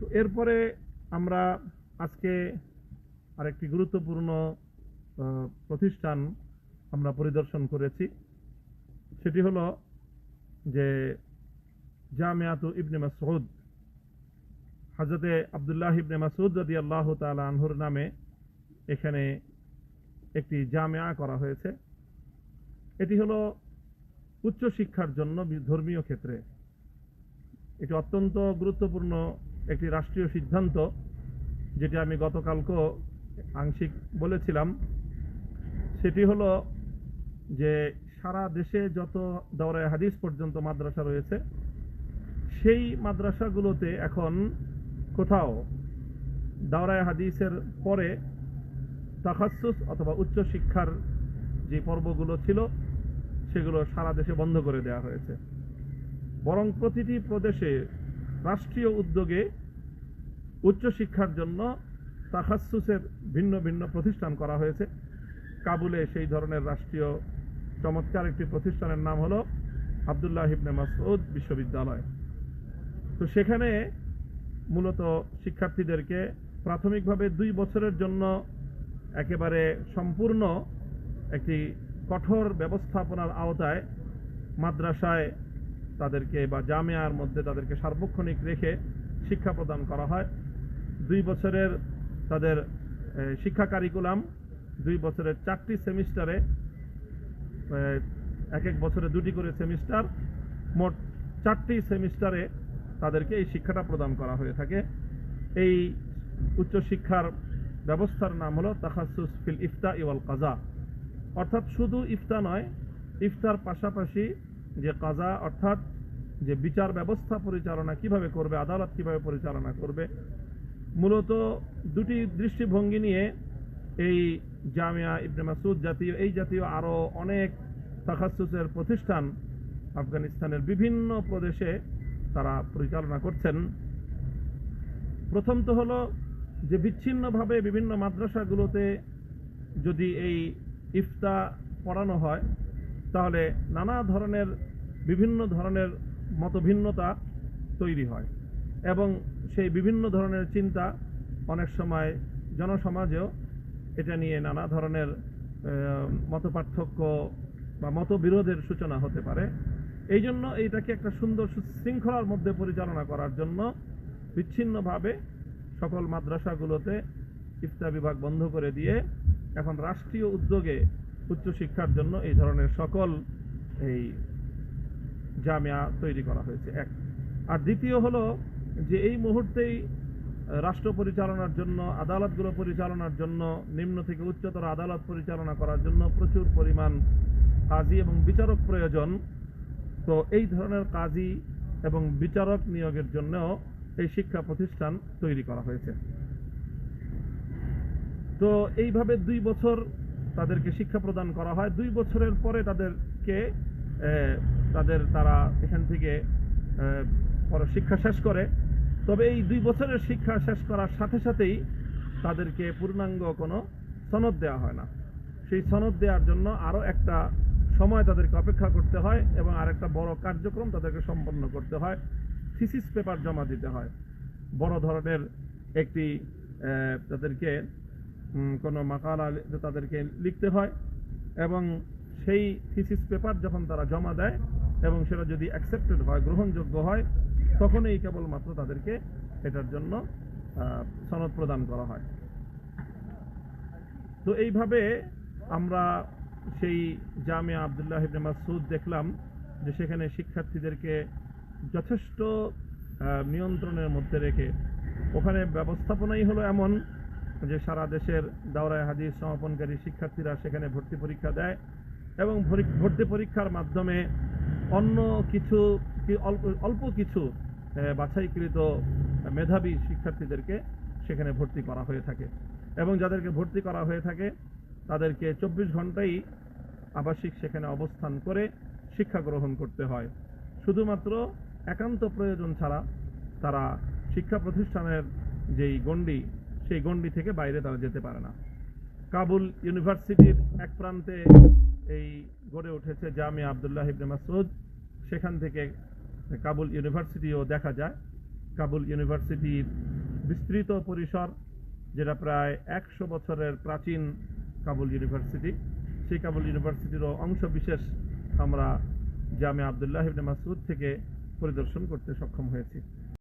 তো এরপরে আমরা আজকে আরেকটি গুরুত্বপূর্ণ প্রতিষ্ঠান আমরা পরিদর্শন করেছি, সেটি হলো যে জামিয়াতু ইবনে মাসউদ, হযরতে আব্দুল্লাহ ইবনে মাসউদ রাদিয়াল্লাহু তাআলা আনহুর নামে এখানে একটি জামিয়া করা হয়েছে। এটি হলো উচ্চ শিক্ষার জন্য ধর্মীয় ক্ষেত্রে এটি অত্যন্ত গুরুত্বপূর্ণ একটি রাষ্ট্রীয় সিদ্ধান্ত, যেটি আমি গতকালকেও আংশিক বলেছিলাম। সেটি হলো যে সারা দেশে যত দাওরায়ে হাদিস পর্যন্ত মাদ্রাসা রয়েছে, সেই মাদ্রাসাগুলোতে এখন কোথাও দাওরায়ে হাদিসের পরে তাখাসসুস অথবা উচ্চ শিক্ষার যে পর্বগুলো ছিল সেগুলো সারা দেশে বন্ধ করে দেওয়া হয়েছে। বরং প্রতিটি প্রদেশে রাষ্ট্রীয় উদ্যোগে উচ্চশিক্ষার জন্য তাখাসসুসের ভিন্ন ভিন্ন প্রতিষ্ঠান করা হয়েছে। কাবুলে সেই ধরনের রাষ্ট্রীয় চমৎকার একটি প্রতিষ্ঠানের নাম হলো আব্দুল্লাহ ইবনে মাসউদ বিশ্ববিদ্যালয়। তো সেখানে মূলত শিক্ষার্থীদেরকে প্রাথমিকভাবে 2 বছরের জন্য একেবারে সম্পূর্ণ একটি কঠোর ব্যবস্থাপনার আওতায় মাদ্রাসায় তাদেরকে বা জামিয়ার মধ্যে তাদেরকে সার্বক্ষণিক রেখে শিক্ষা প্রদান করা হয়। 2 বছরের তাদের শিক্ষা কারিকুলাম, 2 বছরের 4টি সেমিস্টারে, এক এক বছরে 2টি করে সেমিস্টার, মোট 4টি সেমিস্টারে তাদেরকে এই শিক্ষাটা প্রদান করা হয়ে থাকে। এই উচ্চশিক্ষার ব্যবস্থার নাম হলো তাখাসসুস ফিল ইফতা ওয়াল কাজা, অর্থাৎ শুধু ইফতা নয়, ইফতার পাশাপাশি যে কাজা অর্থাৎ যে বিচার ব্যবস্থা পরিচালনা কিভাবে করবে, আদালত কিভাবে পরিচালনা করবে, মূলত 2টি দৃষ্টিভঙ্গি নিয়ে এই জামিয়া ইবনে মাসউদ জাতীয় আরো অনেক তাখাসসুসের প্রতিষ্ঠান আফগানিস্তানের বিভিন্ন প্রদেশে তারা পরিচালনা করছেন। প্রথম তো হলো যে বিচ্ছিন্নভাবে বিভিন্ন মাদ্রাসাগুলোতে যদি এই ইফতা পড়ানো হয় তাহলে নানা ধরনের বিভিন্ন ধরনের মতভিন্নতা তৈরি হয় এবং সেই বিভিন্ন ধরনের চিন্তা অনেক সময় জনসমাজেও এটা নিয়ে নানা ধরনের মতপার্থক্য বা মতবিরোধের সূচনা হতে পারে। এই জন্য এইটাকে একটা সুন্দর শৃঙ্খলার মধ্যে পরিচালনা করার জন্য বিচ্ছিন্নভাবে সকল মাদ্রাসাগুলোতে ইফতা বিভাগ বন্ধ করে দিয়ে এখন রাষ্ট্রীয় উদ্যোগে উচ্চশিক্ষার জন্য এই ধরনের সকল এই জামিয়া তৈরি করা হয়েছে। এক আর দ্বিতীয় হলো যে এই মুহূর্তেই রাষ্ট্র পরিচালনার জন্য, আদালতগুলো পরিচালনার জন্য, নিম্ন থেকে উচ্চতর আদালত পরিচালনা করার জন্য প্রচুর পরিমাণ কাজী এবং বিচারক প্রয়োজন। তো এই ধরনের কাজী এবং বিচারক নিয়োগের জন্যও এই শিক্ষা প্রতিষ্ঠান তৈরি করা হয়েছে। তো এইভাবে 2 বছর তাদেরকে শিক্ষা প্রদান করা হয়। 2 বছরের পরে তাদেরকে তারা এখান থেকে পরে শিক্ষা শেষ করে। তবে এই 2 বছরের শিক্ষা শেষ করার সাথে সাথেই তাদেরকে পূর্ণাঙ্গ কোনো সনদ দেওয়া হয় না। সেই সনদ দেওয়ার জন্য আরো একটা সময় তাদেরকে অপেক্ষা করতে হয় এবং আরেকটা বড় কার্যক্রম তাদেরকে সম্পন্ন করতে হয়। থিসিস পেপার জমা দিতে হয়, বড় ধরনের একটি তাদেরকে কোনো মাকালা তাদেরকে লিখতে হয় এবং সেই থিসিস পেপার যখন তারা জমা দেয় এবং সেটা যদি অ্যাকসেপ্টেড হয়, গ্রহণযোগ্য হয়, তখনই কেবলমাত্র তাদেরকে এটার জন্য সনদ প্রদান করা হয়। তো এইভাবে আমরা সেই জামিয়া আব্দুল্লাহ ইবনে মাসউদ দেখলাম যে সেখানে শিক্ষার্থীদেরকে যথেষ্ট নিয়ন্ত্রণের মধ্যে রেখে ওখানে ব্যবস্থাপনাই হলো এমন যে সারা দেশের দাওরায়ে হাদিস সমাপনকারী শিক্ষার্থীরা সেখানে ভর্তি পরীক্ষা দেয় এবং ভর্তি পরীক্ষার মাধ্যমে অন্য কিছু অল্প কিছু বাছাইকৃত মেধাবী শিক্ষার্থীদেরকে সেখানে ভর্তি করা হয়ে থাকে এবং যাদেরকে ভর্তি করা হয়ে থাকে তাদেরকে 24 ঘন্টাই আবাসিক সেখানে অবস্থান করে শিক্ষা গ্রহণ করতে হয়। শুধুমাত্র একান্ত প্রয়োজন ছাড়া তারা শিক্ষা প্রতিষ্ঠানের যেই গণ্ডি, সেই গণ্ডি থেকে বাইরে তারা যেতে পারে না। কাবুল ইউনিভার্সিটির এক প্রান্তে এই গড়ে উঠেছে জামিয়া আব্দুল্লাহ ইবনে মাসউদ। সেখান থেকে কাবুল ইউনিভার্সিটিও দেখা যায়। কাবুল ইউনিভার্সিটির বিস্তৃত পরিসর, যেটা প্রায় 100 বছরের প্রাচীন কাবুল ইউনিভার্সিটি, সেই কাবুল ইউনিভার্সিটিরও অংশ বিশেষ আমরা জামে আব্দুল্লাহ ইবনে মাসউদ থেকে পরিদর্শন করতে সক্ষম হয়েছি।